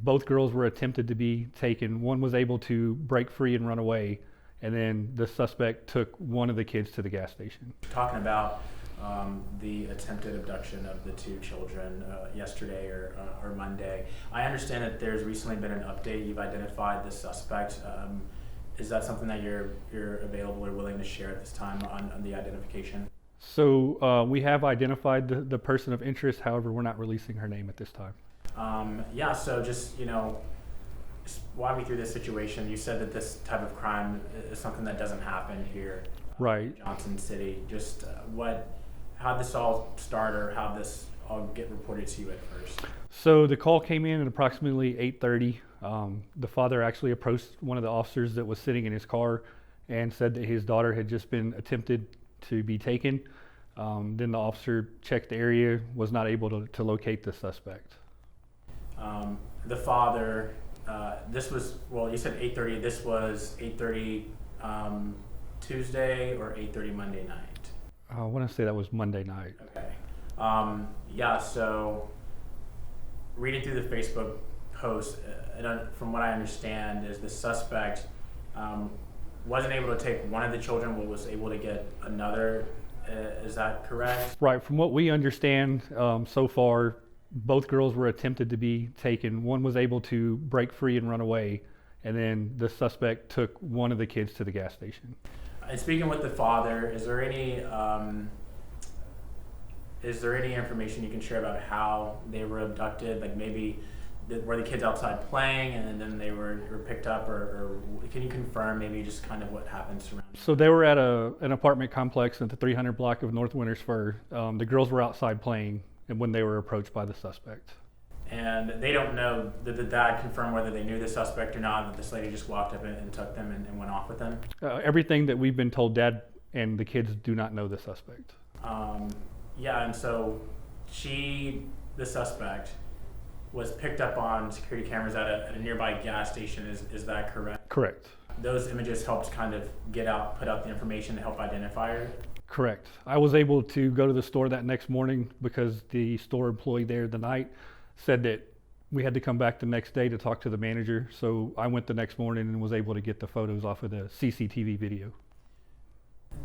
both girls were attempted to be taken. One was able to break free and run away, and then the suspect took one of the kids to the gas station. Talking about the attempted abduction of the two children yesterday or Monday. I understand that there's recently been an update. You've identified the suspect. Is that something that you're available or willing to share at this time on the identification? So we have identified the person of interest. However, we're not releasing her name at this time. Yeah, so just walk me through this situation. You said that this type of crime is something that doesn't happen here, right? In Johnson City. Just how this all start, or how this all get reported to you at first? So the call came in at approximately 8:30. The father actually approached one of the officers that was sitting in his car and said that his daughter had just been attempted to be taken. Then the officer checked the area, was not able to locate the suspect. The father, this was, well, you said 8:30. This was 8:30 Tuesday or 8:30 Monday night? I want to say that was Monday night. Okay. Yeah, so reading through the Facebook post, from what I understand, is the suspect wasn't able to take one of the children, but was able to get another. Is that correct? Right. From what we understand so far, both girls were attempted to be taken. One was able to break free and run away, and then the suspect took one of the kids to the gas station. And speaking with the father, is there any information you can share about how they were abducted? Like maybe were the kids outside playing and then they were picked up, or can you confirm maybe just kind of what happened surrounding? So they were at an apartment complex at the 300 block of North Winters Fur. The girls were outside playing and when they were approached by the suspect. And they don't know, did the dad confirm whether they knew the suspect or not, that this lady just walked up and took them and went off with them? Everything that we've been told, Dad and the kids do not know the suspect. Yeah, and so the suspect, was picked up on security cameras at a nearby gas station. Is that correct? Correct. Those images helped kind of put out the information to help identify her? Correct. I was able to go to the store that next morning because the store employee there the night said that we had to come back the next day to talk to the manager. So I went the next morning and was able to get the photos off of the CCTV video.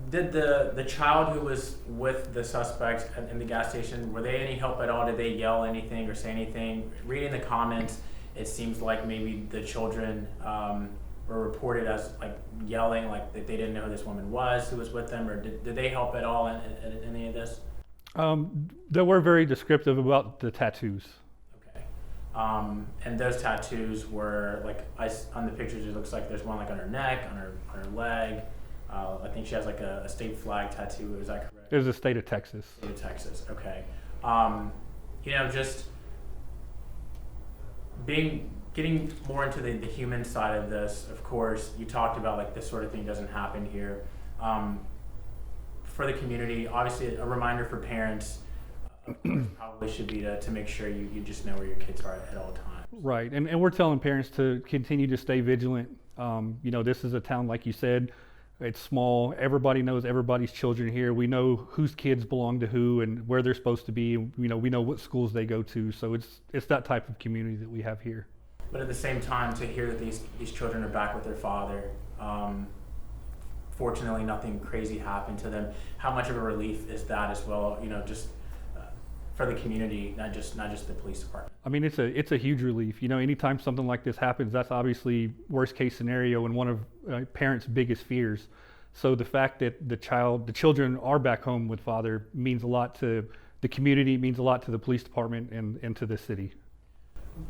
Did the child who was with the suspect in the gas station, were they any help at all? Did they yell anything or say anything? Reading the comments, it seems like maybe the children were reported as like yelling, like that they didn't know who this woman was who was with them, or did they help at all in any of this? They were very descriptive about the tattoos. Okay. And those tattoos were like, on the pictures it looks like there's one like on her neck, on her leg. I think she has like a state flag tattoo. Is that correct? It was the state of Texas. State of Texas. Okay. Just getting more into the human side of this. Of course, you talked about like this sort of thing doesn't happen here. For the community, obviously, a reminder for parents probably should be to make sure you just know where your kids are at all times. Right, and we're telling parents to continue to stay vigilant. This is a town, like you said. It's small. Everybody knows everybody's children here. We know whose kids belong to who and where they're supposed to be. We know what schools they go to. So it's that type of community that we have here. But at the same time, to hear that these children are back with their father, fortunately nothing crazy happened to them. How much of a relief is that as well? Just for the community, not just the police department. I mean, it's a huge relief. Anytime something like this happens, that's obviously worst case scenario and one of parents' biggest fears. So the fact that the children are back home with father means a lot to the community, means a lot to the police department and to the city.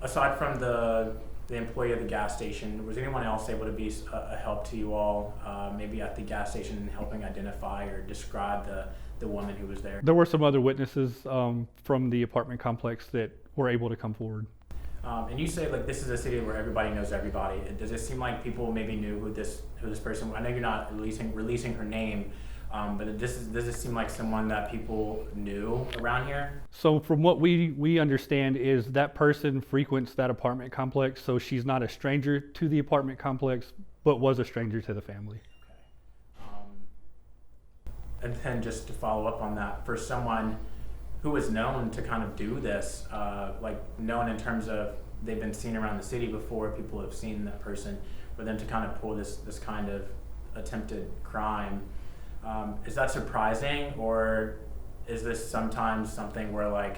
Aside from the employee at the gas station, was anyone else able to be a help to you all, maybe at the gas station, in helping identify or describe the woman who was there? There were some other witnesses from the apartment complex that were able to come forward. And you say like this is a city where everybody knows everybody. Does it seem like people maybe knew who this person? I know you're not releasing her name, but does it seem like someone that people knew around here? So from what we understand is that person frequents that apartment complex, so she's not a stranger to the apartment complex, but was a stranger to the family. And then just to follow up on that, for someone who is known to kind of do this, like known in terms of they've been seen around the city before, people have seen that person, for them to kind of pull this kind of attempted crime. Is that surprising, or is this sometimes something where like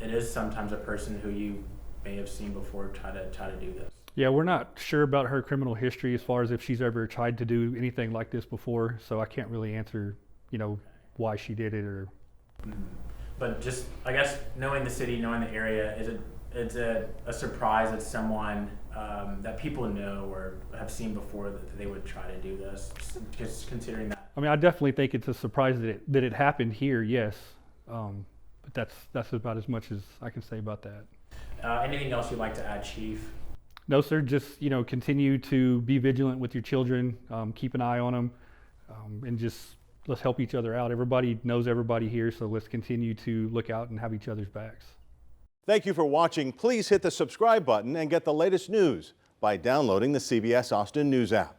it is sometimes a person who you may have seen before try to do this? Yeah, we're not sure about her criminal history as far as if she's ever tried to do anything like this before, so I can't really answer, why she did it or. But just, I guess, knowing the city, knowing the area, it's a surprise that someone that people know or have seen before that they would try to do this, just considering that. I mean, I definitely think it's a surprise that it happened here, yes. But that's about as much as I can say about that. Anything else you'd like to add, Chief? No, sir. Just continue to be vigilant with your children. Keep an eye on them, and just let's help each other out. Everybody knows everybody here, so let's continue to look out and have each other's backs. Thank you for watching. Please hit the subscribe button and get the latest news by downloading the CBS Austin News app.